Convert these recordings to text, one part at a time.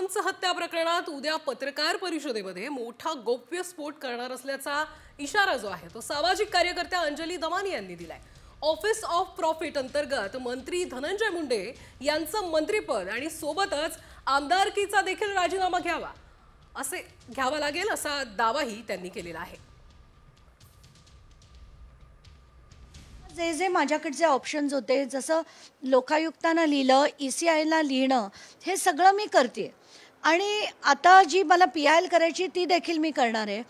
सरपंच हत्या प्रकरणात उद्या पत्रकार परिषदेमध्ये मोठा गौप्यस्फोट करणार असल्याचा इशारा जो आहे तो सामाजिक कार्यकर्त्या अंजली दमानी यांनी दिलाय। ऑफिस ऑफ प्रॉफिट अंतर्गत मंत्री धनंजय मुंडे यांचं मंत्रीपद आणि सोबतच आमदारकीचा देखील राजीनामा घ्यावा लागेल असा दावाही त्यांनी केलेला आहे। जे माझ्याकडचे ऑप्शन्स होते, जसं लोकायुक्तांना लिहिलं, ECIला लिहिणं, हे सगळं मी करते आणि आता जी मला PIL करायची ती देखील मी करणार आहे।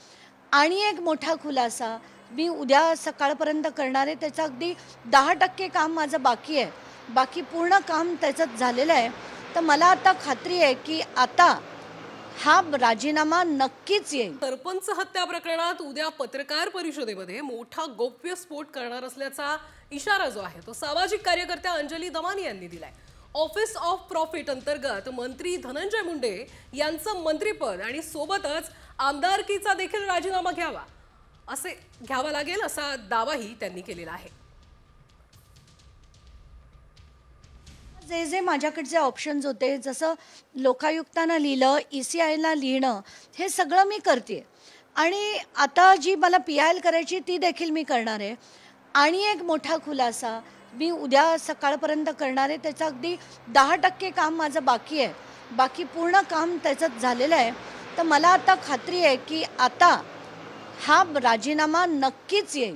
आणि एक मोठा खुलासा मी उद्या सकाळपर्यंत करणार आहे। त्याचं अगदी 10% काम माझं बाकी आहे, बाकी पूर्ण काम त्याचं झालेलं आहे। तर मला आता खात्री आहे की आता हा राजीनामा नक्कीच येईल। सरपंच हत्या प्रकरणात उद्या पत्रकार परिषदेमध्ये मोठा गौप्यस्फोट करणार असल्याचा इशारा जो आहे तो सामाजिक कार्यकर्त्या अंजली दमानी यांनी दिलाय। ऑफिस ऑफ प्रॉफिट अंतर्गत मंत्री धनंजय मुंडे यांचं मंत्रीपद आणि सोबतच आमदारकीचा देखील राजीनामा घ्यावा लागेल असा दावाही त्यांनी केलेला आहे। जे माझ्याकडचे ऑप्शन्स होते, जसं लोकायुक्तांना लिहिलं, ECIला लिहिणं, हे सगळं मी करते आणि आता जी मला PIL करायची ती देखील मी करणार आहे। आणि एक मोठा खुलासा मी उद्या सकाळपर्यंत करणार आहे। त्याचं अगदी 10% काम माझं बाकी आहे, बाकी पूर्ण काम त्याचं झालेलं आहे। तर मला आता खात्री आहे की आता हा राजीनामा नक्कीच येईल।